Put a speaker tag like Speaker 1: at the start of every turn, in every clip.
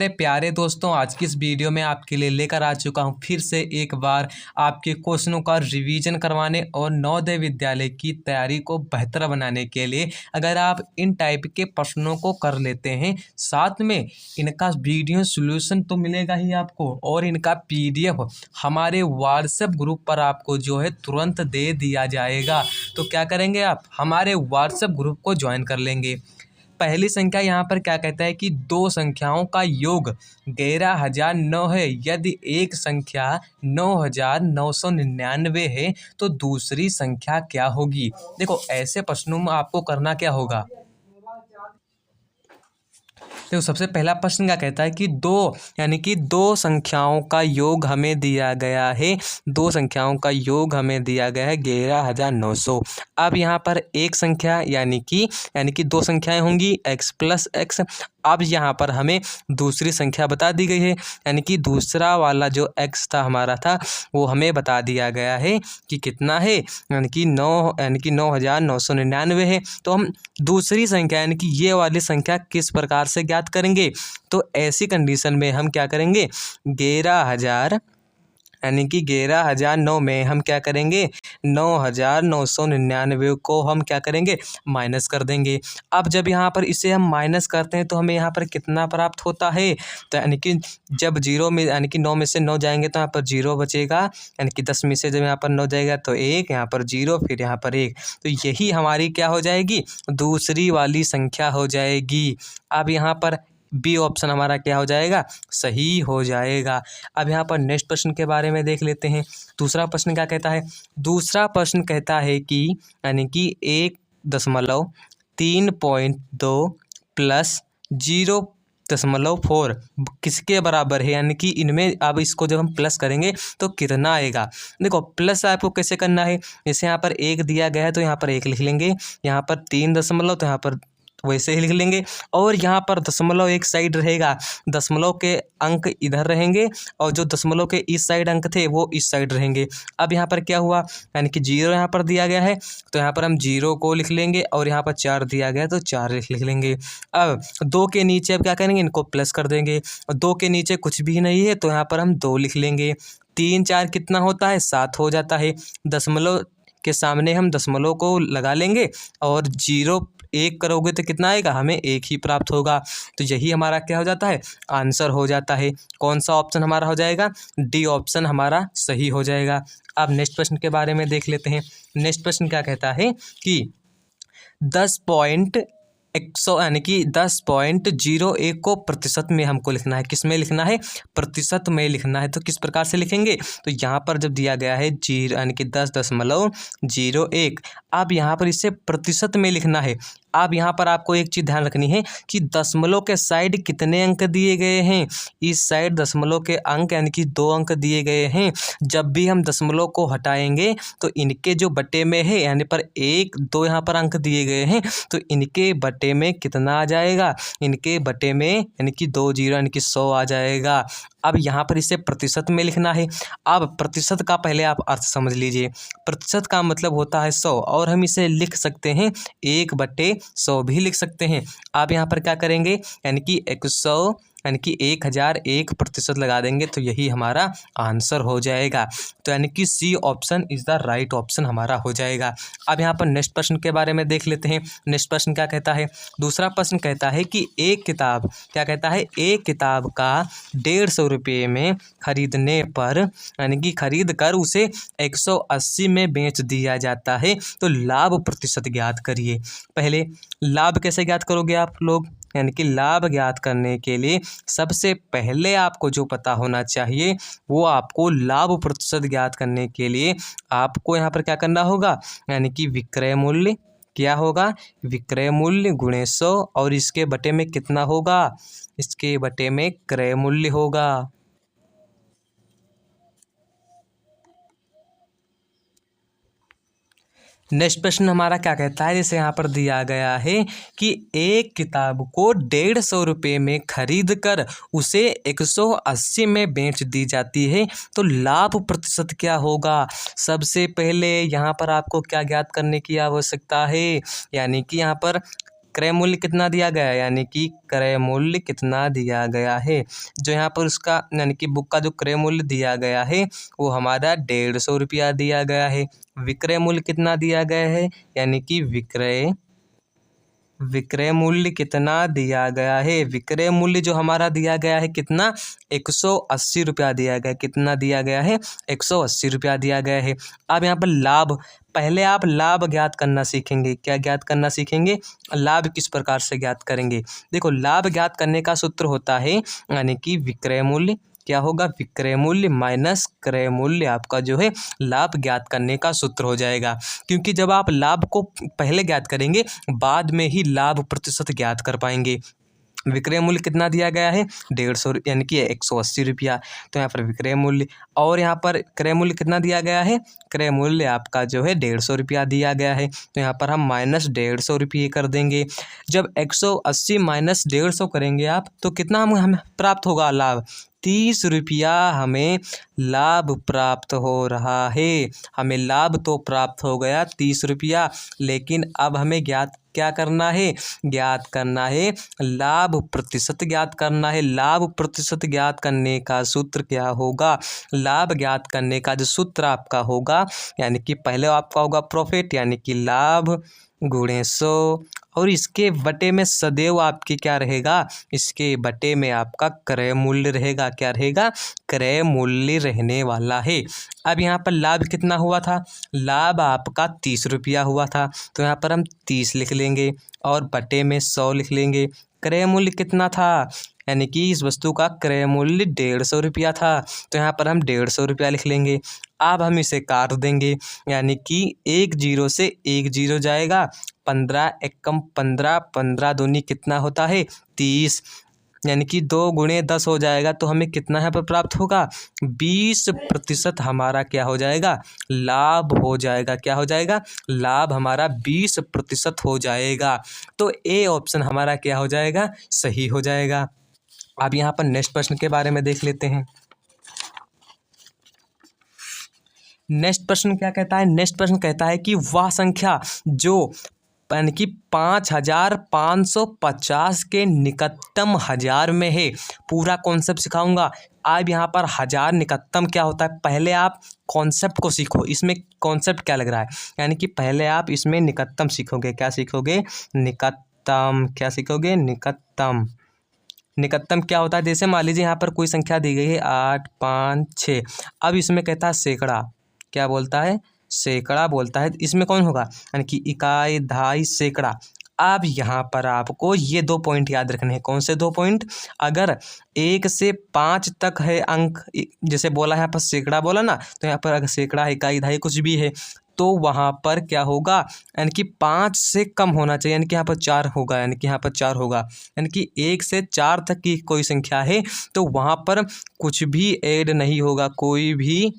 Speaker 1: मेरे प्यारे दोस्तों, आज की इस वीडियो में आपके लिए लेकर आ चुका हूं फिर से एक बार आपके क्वेश्चनों का रिवीजन करवाने और नवोदय विद्यालय की तैयारी को बेहतर बनाने के लिए। अगर आप इन टाइप के प्रश्नों को कर लेते हैं, साथ में इनका वीडियो सॉल्यूशन तो मिलेगा ही आपको, और इनका PDF हमारे व्हाट्सएप ग्रुप पर आपको जो है तुरंत दे दिया जाएगा। तो क्या करेंगे, आप हमारे व्हाट्सएप ग्रुप को ज्वाइन कर लेंगे। पहली संख्या यहाँ पर क्या कहता है कि दो संख्याओं का योग 11,009 है। यदि एक संख्या 9,999 है तो दूसरी संख्या क्या होगी। देखो, ऐसे प्रश्नों में आपको करना क्या होगा। तो सबसे पहला प्रश्न क्या कहता है कि दो संख्याओं का योग हमें दिया गया है। दो संख्याओं का योग हमें दिया गया है 11,900। अब यहाँ पर एक संख्या यानी कि दो संख्याएं होंगी x प्लस एक्स। अब यहाँ पर हमें दूसरी संख्या बता दी गई है, यानी कि दूसरा वाला जो x था हमारा था वो हमें बता दिया गया है कि कितना है, यानी कि 9,999 है। तो हम दूसरी संख्या यानी कि ये वाली संख्या किस प्रकार से ज्ञात करेंगे। तो ऐसी कंडीशन में हम क्या करेंगे, 11,000 यानी कि 11,009 में हम क्या करेंगे, 9,999 को हम क्या करेंगे, माइनस कर देंगे। अब जब यहाँ पर इसे हम माइनस करते हैं तो हमें यहाँ पर कितना प्राप्त होता है। तो यानी कि जब 0 में यानी कि 9 में से 9 जाएंगे तो यहाँ पर 0 बचेगा, यानी कि 10 में से जब यहाँ पर 9 जाएगा तो 1, यहाँ पर 0, फिर यहाँ पर 1। तो यही हमारी क्या हो जाएगी, दूसरी वाली संख्या हो जाएगी। अब यहाँ पर बी ऑप्शन हमारा क्या हो जाएगा, सही हो जाएगा। अब यहाँ पर नेक्स्ट प्रश्न के बारे में देख लेते हैं। दूसरा प्रश्न क्या कहता है, दूसरा प्रश्न कहता है कि यानी कि 1.3.2 प्लस 0.4 किसके बराबर है। यानी कि इनमें अब इसको जब हम प्लस करेंगे तो कितना आएगा। देखो, प्लस आपको कैसे करना है, जैसे यहाँ पर 1 दिया गया है तो यहाँ पर 1 लिख लेंगे, यहाँ पर 3 दशमलव तो यहाँ पर वैसे ही लिख लेंगे, और यहाँ पर दशमलव एक साइड रहेगा, दशमलव के अंक इधर रहेंगे और जो दशमलव के इस साइड अंक थे वो इस साइड रहेंगे। अब यहाँ पर क्या हुआ, यानी कि 0 यहाँ पर दिया गया है तो यहाँ पर हम 0 को लिख लेंगे, और यहाँ पर 4 दिया गया है तो 4 लिख लेंगे। अब 2 के नीचे अब क्या करेंगे, इनको प्लस कर देंगे, और 2 के नीचे कुछ भी नहीं है तो यहाँ पर हम 2 लिख लेंगे। 3 4 कितना होता है, 7 हो जाता है। दशमलव के सामने हम दशमलव को लगा लेंगे और 0 1 करोगे तो कितना आएगा, हमें 1 ही प्राप्त होगा। तो यही हमारा क्या हो जाता है, आंसर हो जाता है। कौन सा ऑप्शन हमारा हो जाएगा, डी ऑप्शन हमारा सही हो जाएगा। अब नेक्स्ट प्रश्न के बारे में देख लेते हैं। नेक्स्ट प्रश्न क्या कहता है कि 10.01 को प्रतिशत में हमको लिखना है। किस में लिखना है, प्रतिशत में लिखना है। तो किस प्रकार से लिखेंगे, तो यहाँ पर जब दिया गया है 0 यानी कि 10.01, अब यहाँ पर इसे प्रतिशत में लिखना है। अब यहाँ पर आपको एक चीज़ ध्यान रखनी है कि दशमलव के साइड कितने अंक दिए गए हैं। इस साइड दशमलव के अंक यानी कि 2 अंक दिए गए हैं। जब भी हम दशमलव को हटाएंगे तो इनके जो बटे में है, यानी पर 1 2 यहाँ पर अंक दिए गए हैं तो इनके बटे में कितना आ जाएगा, इनके बटे में यानी कि 2 0 यानी कि 100 आ जाएगा। अब यहाँ पर इसे प्रतिशत में लिखना है। अब प्रतिशत का पहले आप अर्थ समझ लीजिए। प्रतिशत का मतलब होता है 100, और हम इसे लिख सकते हैं 1/100 भी लिख सकते हैं। आप यहाँ पर क्या करेंगे, यानी कि 100 यानी कि 1001% लगा देंगे तो यही हमारा आंसर हो जाएगा। तो यानी कि C option is the right option हमारा हो जाएगा। अब यहाँ पर नेक्स्ट प्रश्न के बारे में देख लेते हैं। नेक्स्ट प्रश्न क्या कहता है, दूसरा प्रश्न कहता है कि एक किताब क्या कहता है, एक किताब का 150 रुपये में खरीदने पर यानी कि खरीद कर उसे 180 में बेच दिया जाता है, तो लाभ प्रतिशत ज्ञात करिए। पहले लाभ कैसे ज्ञात करोगे आप लोग, यानी कि लाभ ज्ञात करने के लिए सबसे पहले आपको जो पता होना चाहिए वो आपको लाभ प्रतिशत ज्ञात करने के लिए आपको यहाँ पर क्या करना होगा, यानी कि विक्रय मूल्य क्या होगा, विक्रय मूल्य गुणे 100, और इसके बटे में कितना होगा, इसके बटे में क्रय मूल्य होगा। नेक्स्ट प्रश्न हमारा क्या कहता है, जैसे यहाँ पर दिया गया है कि एक किताब को 150 रुपये में खरीद कर उसे 180 में बेच दी जाती है, तो लाभ प्रतिशत क्या होगा। सबसे पहले यहाँ पर आपको क्या ज्ञात करने की आवश्यकता है, यानी कि यहाँ पर क्रय मूल्य कितना दिया गया है, यानी कि क्रय मूल्य कितना दिया गया है, जो यहाँ पर उसका यानी कि बुक का जो क्रय मूल्य दिया गया है वो हमारा 150 रुपया दिया गया है। विक्रय मूल्य कितना दिया गया है, यानी कि विक्रय मूल्य कितना दिया गया है, विक्रय मूल्य जो हमारा दिया गया है कितना, 180 रुपया दिया गया है। कितना दिया गया है, 180 रुपया दिया गया है। अब यहाँ पर लाभ, पहले आप लाभ ज्ञात करना सीखेंगे। क्या ज्ञात करना सीखेंगे, लाभ किस प्रकार से ज्ञात करेंगे। देखो लाभ ज्ञात करने का सूत्र होता है यानी कि विक्रय मूल्य, क्या होगा, विक्रय मूल्य माइनस क्रय मूल्य, आपका जो है लाभ ज्ञात करने का सूत्र हो जाएगा। क्योंकि जब आप लाभ को पहले ज्ञात करेंगे बाद में ही लाभ प्रतिशत ज्ञात कर पाएंगे। विक्रय मूल्य कितना दिया गया है, 150 यानी कि 180 रुपया, तो यहाँ पर विक्रय मूल्य। और यहाँ पर क्रय मूल्य कितना दिया गया है, क्रय मूल्य आपका जो है 150 रुपया दिया गया है, तो यहाँ पर हम माइनस 150 रुपये कर देंगे। जब 180 माइनस 150 करेंगे आप तो कितना हमें प्राप्त होगा, लाभ 30 रुपया हमें लाभ प्राप्त हो रहा है। हमें लाभ तो प्राप्त हो गया 30 रुपया, लेकिन अब हमें क्या करना है, ज्ञात करना है लाभ प्रतिशत ज्ञात करना है। लाभ प्रतिशत ज्ञात करने का सूत्र क्या होगा, लाभ ज्ञात करने का जो सूत्र आपका होगा यानी कि पहले आपका होगा प्रॉफिट यानी कि लाभ गुणे 100, और इसके बटे में सदैव आपकी क्या रहेगा, इसके बटे में आपका क्रय मूल्य रहेगा। क्या रहेगा, क्रय मूल्य रहने वाला है। अब यहाँ पर लाभ कितना हुआ था, लाभ आपका 30 रुपया हुआ था, तो यहाँ पर हम 30 लिख लेंगे और बटे में 100 लिख लेंगे। क्रय मूल्य कितना था, यानी कि इस वस्तु का क्रय मूल्य 150 रुपया था, तो यहाँ पर हम 150 रुपया लिख लेंगे। अब हम इसे काट देंगे यानी कि 1 0 से 1 0 जाएगा, 15 एकम 15, 15 दूनी कितना होता है 30, यानी कि 2 गुणे 10 हो जाएगा, तो हमें कितना यहाँ पर प्राप्त होगा, 20% हमारा क्या हो जाएगा, लाभ हो जाएगा। क्या हो जाएगा, लाभ हमारा 20% हो जाएगा। तो ए ऑप्शन हमारा क्या हो जाएगा, सही हो जाएगा। अब यहाँ पर नेक्स्ट प्रश्न के बारे में देख लेते हैं। नेक्स्ट प्रश्न क्या कहता है, नेक्स्ट प्रश्न कहता है कि वह संख्या जो यानी कि 5550 के निकटतम हजार में है। पूरा कॉन्सेप्ट सिखाऊंगा। अब यहाँ पर हजार निकटतम क्या होता है, पहले आप कॉन्सेप्ट को सीखो, इसमें कॉन्सेप्ट क्या लग रहा है, यानी कि पहले आप इसमें निकटतम सीखोगे। क्या सीखोगे, निकटतम। क्या सीखोगे, निकटतम। निकटतम क्या होता है, जैसे मान लीजिए यहाँ पर कोई संख्या दी गई है 8 5 6, अब इसमें कहता है सैकड़ा, क्या बोलता है, सैकड़ा बोलता है। इसमें कौन होगा, यानी कि इकाई, दहाई, सैकड़ा। अब यहाँ पर आपको ये 2 पॉइंट याद रखने हैं। कौन से 2 पॉइंट, अगर 1 से 5 तक है अंक, जैसे बोला है यहाँ पर सैकड़ा बोला ना, तो यहाँ पर अगर सैकड़ा, इकाई, दहाई कुछ भी है तो वहाँ पर क्या होगा, यानी कि 5 से कम होना चाहिए, यानी कि यहाँ पर 4 होगा, यानी कि यहाँ पर 4 होगा, यानी कि 1 से 4 तक की कोई संख्या है तो वहाँ पर कुछ भी ऐड नहीं होगा, कोई भी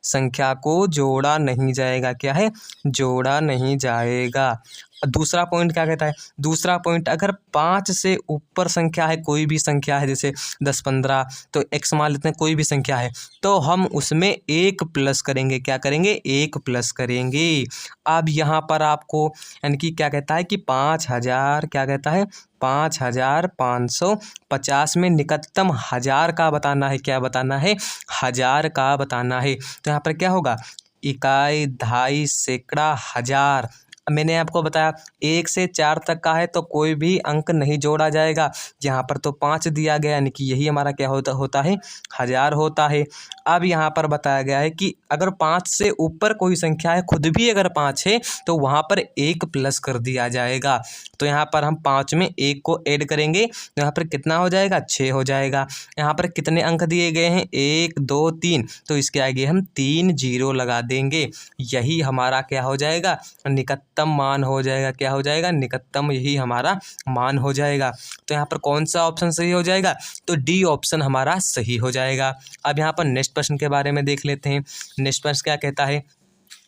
Speaker 1: संख्या को जोड़ा नहीं जाएगा। क्या है, जोड़ा नहीं जाएगा। दूसरा पॉइंट क्या कहता है, दूसरा पॉइंट अगर 5 से ऊपर संख्या है, कोई भी संख्या है जैसे 10 15, तो x मान लेते हैं, कोई भी संख्या है तो हम उसमें 1 प्लस करेंगे। क्या करेंगे, 1 प्लस करेंगे। अब यहाँ पर आपको यानी कि क्या कहता है कि 5000, क्या कहता है 5550 में निकटतम हजार का बताना है। क्या बताना है, हजार का बताना है। तो यहाँ पर क्या होगा, इकाई, दहाई, सैकड़ा, हजार। मैंने आपको बताया 1 से 4 तक का है तो कोई भी अंक नहीं जोड़ा जाएगा। यहाँ पर तो 5 दिया गया, यानी कि यही हमारा क्या होता है, हजार होता है। अब यहाँ पर बताया गया है कि अगर 5 से ऊपर कोई संख्या है, खुद भी अगर 5 है तो वहाँ पर 1 प्लस कर दिया जाएगा। तो यहाँ पर हम 5 में 1 को ऐड करेंगे तो यहाँ पर कितना हो जाएगा, 6 हो जाएगा। यहाँ पर कितने अंक दिए गए हैं, 1 2 3, तो इसके आगे हम 3 0 लगा देंगे। यही हमारा क्या हो जाएगा, निकटतम मान हो जाएगा। क्या हो जाएगा, निकटतम, यही हमारा मान हो जाएगा। तो यहाँ पर कौन सा ऑप्शन सही हो जाएगा, तो डी ऑप्शन हमारा सही हो जाएगा। अब यहाँ पर नेक्स्ट प्रश्न के बारे में देख लेते हैं। नेक्स्ट प्रश्न क्या कहता है,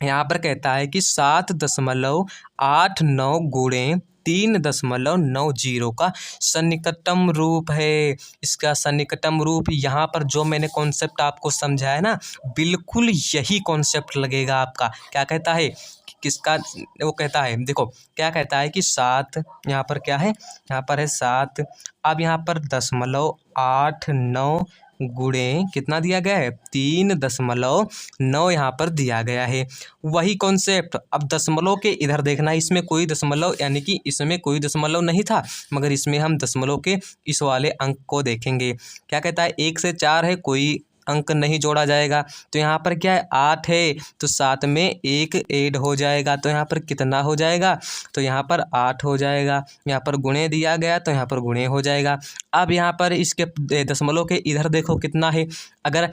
Speaker 1: यहाँ पर कहता है कि 7.89 गुणे 3.90 का सन्निकटम रूप है। इसका सन्निकटम रूप, यहाँ पर जो मैंने कॉन्सेप्ट आपको समझाया ना, बिल्कुल यही कॉन्सेप्ट लगेगा आपका। क्या कहता है, किसका वो कहता है, देखो क्या कहता है कि 7, यहाँ पर क्या है, यहाँ पर है 7। अब यहाँ पर 0.89 गुणे कितना दिया गया है, 3.9 यहाँ पर दिया गया है। वही कॉन्सेप्ट अब दशमलव के इधर देखना, इसमें कोई दशमलव यानी कि इसमें कोई दशमलव नहीं था, मगर इसमें हम दशमलव के इस वाले अंक को देखेंगे। क्या कहता है 1 से 4 है, कोई अंक नहीं जोड़ा जाएगा। तो यहाँ पर क्या है 8 है, तो 7 में 1 ऐड हो जाएगा, तो यहाँ पर कितना हो जाएगा, तो यहाँ पर 8 हो जाएगा। यहाँ पर गुणे दिया गया तो यहाँ पर गुणे हो जाएगा। अब यहाँ पर इसके दशमलव के इधर देखो कितना है, अगर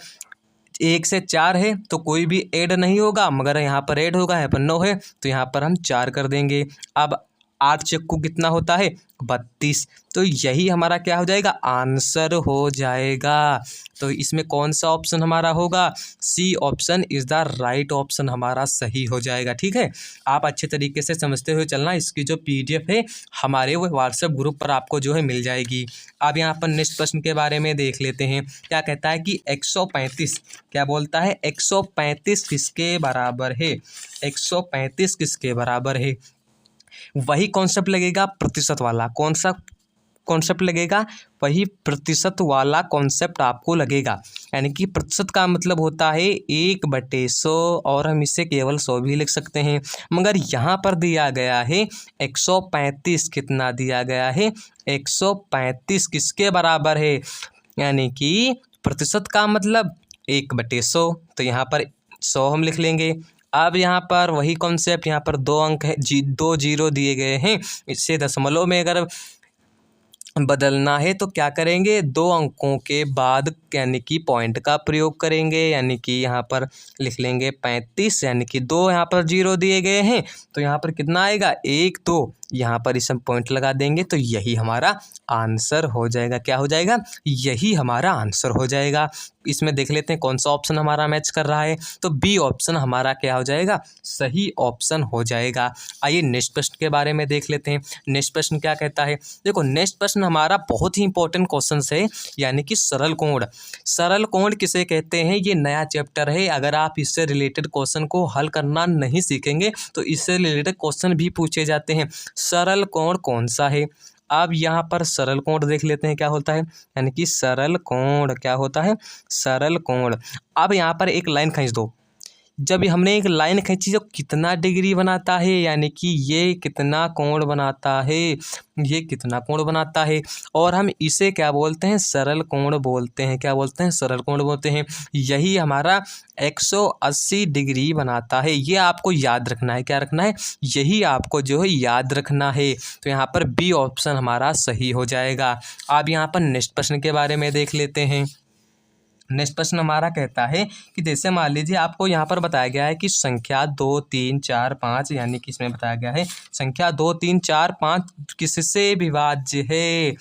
Speaker 1: 1 से 4 है तो कोई भी ऐड नहीं होगा, मगर यहाँ पर ऐड होगा, यहाँ पर 9 है तो यहाँ पर हम 4 कर देंगे। अब 8 चक्कू कितना होता है, 32। तो यही हमारा क्या हो जाएगा, आंसर हो जाएगा। तो इसमें कौन सा ऑप्शन हमारा होगा, C option is the right option हमारा सही हो जाएगा। ठीक है, आप अच्छे तरीके से समझते हुए चलना। इसकी जो PDF है हमारे वो व्हाट्सएप ग्रुप पर आपको जो है मिल जाएगी। अब यहाँ पर नेक्स्ट प्रश्न के बारे में देख लेते हैं। क्या कहता है कि 135, क्या बोलता है 135 किसके बराबर है, 135 किसके बराबर है। वही कॉन्सेप्ट लगेगा प्रतिशत वाला, कौन सा कॉन्सेप्ट लगेगा, वही प्रतिशत वाला कॉन्सेप्ट आपको लगेगा। यानी कि प्रतिशत का मतलब होता है 1/100, और हम इसे केवल 100 भी लिख सकते हैं। मगर यहाँ पर दिया गया है 135, कितना दिया गया है, 135 किसके बराबर है, यानी कि प्रतिशत का मतलब 1/100, तो यहाँ पर 100 हम लिख लेंगे। अब यहाँ पर वही कॉन्सेप्ट, यहाँ पर 2 अंक है, 2 जीरो दिए गए हैं, इससे दशमलव में अगर बदलना है तो क्या करेंगे, 2 अंकों के बाद यानी कि पॉइंट का प्रयोग करेंगे। यानी कि यहाँ पर लिख लेंगे 35, यानी कि 2 यहाँ पर जीरो दिए गए हैं, तो यहाँ पर कितना आएगा 1, 2, यहाँ पर इस पॉइंट लगा देंगे तो यही हमारा आंसर हो जाएगा। क्या हो जाएगा, यही हमारा आंसर हो जाएगा। इसमें देख लेते हैं कौन सा ऑप्शन हमारा मैच कर रहा है, तो बी ऑप्शन हमारा क्या हो जाएगा, सही ऑप्शन हो जाएगा। आइए नेक्स्ट प्रश्न के बारे में देख लेते हैं। नेक्स्ट प्रश्न क्या कहता है, देखो नेक्स्ट प्रश्न हमारा बहुत ही इंपॉर्टेंट क्वेश्चन है, यानी कि सरल कोण। सरल कोण किसे कहते हैं, ये नया चैप्टर है। अगर आप इससे रिलेटेड क्वेश्चन को हल करना नहीं सीखेंगे तो इससे रिलेटेड क्वेश्चन भी पूछे जाते हैं। सरल कोण कौन सा है, अब यहाँ पर सरल कोण देख लेते हैं क्या होता है, यानी कि सरल कोण क्या होता है, सरल कोण। अब यहाँ पर एक लाइन खींच दो, जब हमने एक लाइन खींची जो कितना डिग्री बनाता है, यानी कि ये कितना कोण बनाता है, ये कितना कोण बनाता है, और हम इसे क्या बोलते हैं, सरल कोण बोलते हैं। क्या बोलते हैं, सरल कोण बोलते हैं। यही हमारा 180 डिग्री बनाता है। ये आपको याद रखना है, क्या रखना है, यही आपको जो है याद रखना है। तो यहाँ पर बी ऑप्शन हमारा सही हो जाएगा। अब यहाँ पर नेक्स्ट प्रश्न के बारे में देख लेते हैं। नेक्स्ट प्रश्न हमारा कहता है कि जैसे मान लीजिए आपको यहाँ पर बताया गया है कि संख्या 2, 3, 4, 5, यानी कि इसमें बताया गया है संख्या 2, 3, 4, 5 किससे विभाज्य है।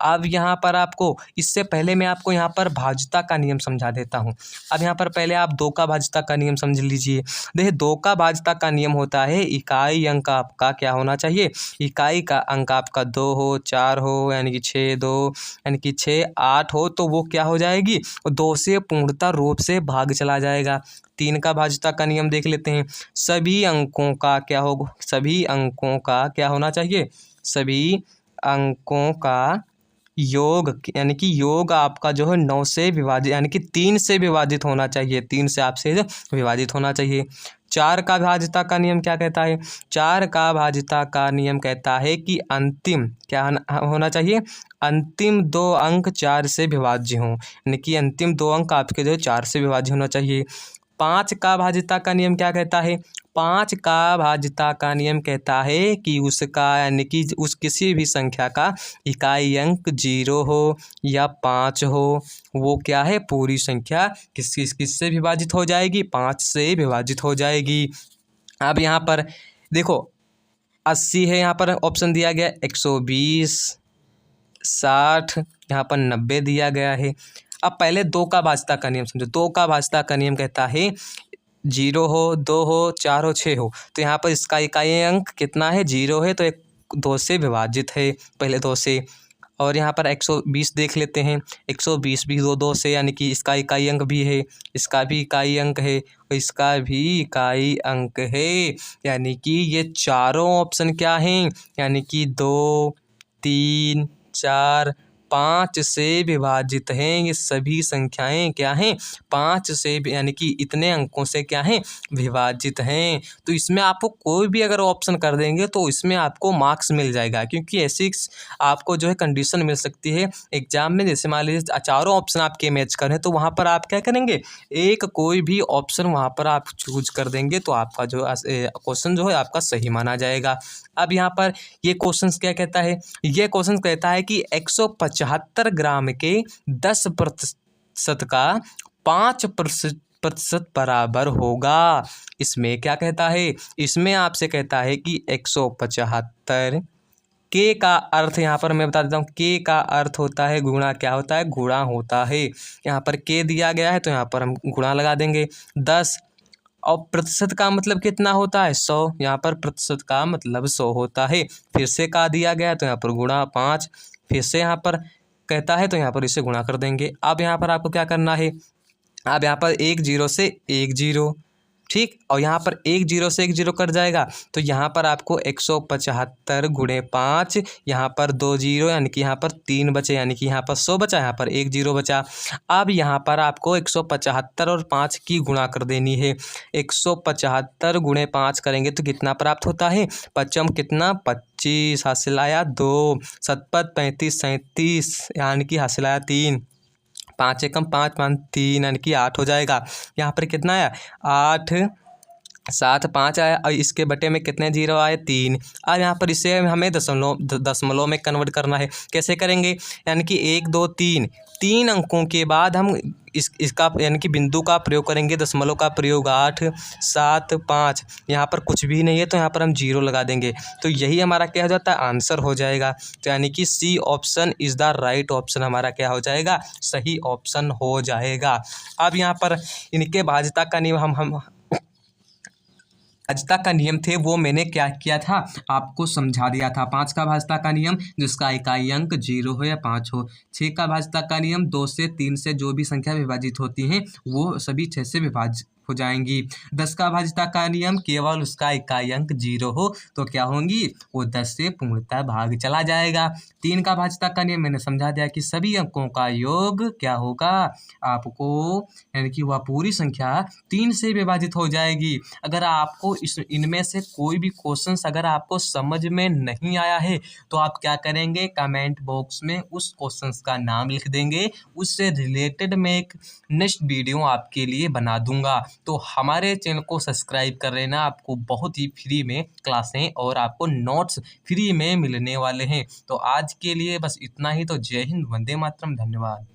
Speaker 1: अब यहाँ पर आपको, इससे पहले मैं आपको यहाँ पर भाज्यता का नियम समझा देता हूँ। अब यहाँ पर पहले आप 2 का भाज्यता का नियम समझ लीजिए। देखिए 2 का भाज्यता का नियम होता है, इकाई अंक आपका क्या होना चाहिए, इकाई का अंक आपका 2 हो, 4 हो, यानी कि 6, 2 यानी कि 6, 8 हो, तो वो क्या हो जाएगी, 2 से पूर्णतः रूप से भाग चला जाएगा। 3 का भाज्यता का नियम देख लेते हैं। सभी अंकों का क्या होगा, सभी अंकों का क्या होना चाहिए, सभी अंकों का योग, यानी कि योग आपका जो है 9 से विभाजित, यानी कि 3 से विभाजित होना चाहिए, 3 से आपसे विभाजित होना चाहिए। 4 का भाज्यता का नियम क्या कहता है, 4 का भाज्यता का नियम कहता है कि अंतिम क्या होना चाहिए, अंतिम 2 अंक 4 से विभाज्य हों, यानी कि अंतिम 2 अंक आपके जो 4 से विभाज्य होना चाहिए। 5 का भाज्यता का नियम क्या कहता है, 5 का भाज्यता का नियम कहता है कि उसका, यानी कि उस किसी भी संख्या का इकाई अंक 0 हो या 5 हो, वो क्या है, पूरी संख्या किससे विभाजित हो जाएगी, 5 से विभाजित हो जाएगी। अब यहाँ पर देखो 80 है, यहाँ पर ऑप्शन दिया गया 120, 60, यहाँ पर 90 दिया गया है। अब पहले 2 का भाज्यता का नियम समझो। 2 का भाज्यता का नियम कहता है 0 हो, 2 हो, 4 हो, 6 हो, तो यहाँ पर इसका इकाई अंक कितना है, 0 है, तो 2 से विभाजित है, पहले 2 से। और यहाँ पर 120 देख लेते हैं। 120 भी दो से यानी कि इसका इकाई अंक भी है, इसका भी इकाई अंक है और इसका भी इकाई अंक है। यानी कि ये चारों ऑप्शन क्या हैं, यानी कि 2, 3, 4, 5 से विभाजित हैं। ये सभी संख्याएं क्या हैं, 5 से यानी कि इतने अंकों से क्या हैं, विभाजित हैं। तो इसमें आपको कोई भी अगर ऑप्शन कर देंगे तो इसमें आपको मार्क्स मिल जाएगा, क्योंकि ऐसी आपको जो है कंडीशन मिल सकती है एग्जाम में। जैसे मान लीजिए चारों ऑप्शन आपके मैच करें तो वहाँ पर आप क्या करेंगे, एक कोई भी ऑप्शन वहाँ पर आप चूज कर देंगे तो आपका जो क्वेश्चन जो है आपका सही माना जाएगा। अब यहाँ पर ये क्वेश्चन क्या कहता है, ये क्वेश्चन कहता है कि 175 ग्राम के 10% का 5% बराबर होगा। इसमें क्या कहता है, इसमें आपसे कहता है कि 175 के का अर्थ यहाँ पर मैं बता देता हूँ, के का अर्थ होता है गुणा, क्या होता है, गुणा होता है। यहाँ पर के दिया गया है तो यहाँ पर हम गुणा लगा देंगे 10, और प्रतिशत का मतलब कितना होता है, 100। यहाँ पर प्रतिशत का मतलब 100 होता है। फिर से का दिया गया है तो यहाँ पर गुणा 5, फिर से यहाँ पर कहता है तो यहाँ पर इसे गुणा कर देंगे। अब यहाँ पर आपको क्या करना है, अब यहाँ पर 1 0 से 1 0, ठीक, और यहाँ पर 1 0 से 1 0 कट जाएगा तो यहाँ पर आपको 175 गुणे 5, यहाँ पर 2 0 यानी कि यहाँ पर 3 बचे, यानी कि यहाँ पर 100 बचा, यहाँ पर 1 0 बचा। अब यहाँ पर आपको 175 और 5 की गुणा कर देनी है। 175 गुणे 5 करेंगे तो कितना प्राप्त होता है, पचम कितना, 25, हासिल आया 2, 7 35 37, यानी कि हासिल आया 3, 5 एकम 5 5 3 यानी कि 8 हो जाएगा। यहाँ पर कितना आया, 8, 7 5 आया और इसके बटे में कितने जीरो आए, 3। अब यहाँ पर इसे हमें दशमलव में कन्वर्ट करना है। कैसे करेंगे, यानी कि 1 2 3 अंकों के बाद हम इसका यानी कि बिंदु का प्रयोग करेंगे, दशमलव का प्रयोग 8 7 5, यहाँ पर कुछ भी नहीं है तो यहाँ पर हम 0 लगा देंगे। तो यही हमारा क्या हो जाता है, आंसर हो जाएगा। तो यानी कि C option is the right option हमारा क्या हो जाएगा, सही ऑप्शन हो जाएगा। अब यहाँ पर इनके भाज्यता का नियम हम भाज्यता का नियम थे वो मैंने क्या किया था, आपको समझा दिया था। 5 का भाज्यता का नियम जिसका इकाई अंक 0 हो या 5 हो। 6 का भाज्यता का नियम 2 से 3 से जो भी संख्या विभाजित होती हैं वो सभी 6 से विभाजित हो जाएंगी। 10 का भाज्यता का नियम केवल उसका इकाई अंक 0 हो तो क्या होंगी, वो 10 से पूर्णतः भाग चला जाएगा। 3 का भाज्यता का नियम मैंने समझा दिया कि सभी अंकों का योग क्या होगा, आपको यानी कि वह पूरी संख्या 3 से विभाजित हो जाएगी। अगर आपको इनमें से कोई भी क्वेश्चंस अगर आपको समझ में नहीं आया है तो आप क्या करेंगे, कमेंट बॉक्स में उस क्वेश्चंस का नाम लिख देंगे, उससे रिलेटेड मैं एक नेक्स्ट वीडियो आपके लिए बना दूंगा। तो हमारे चैनल को सब्सक्राइब कर लेना, आपको बहुत ही फ्री में क्लासें और आपको नोट्स फ्री में मिलने वाले हैं। तो आज के लिए बस इतना ही। तो जय हिंद, वंदे मातरम, धन्यवाद।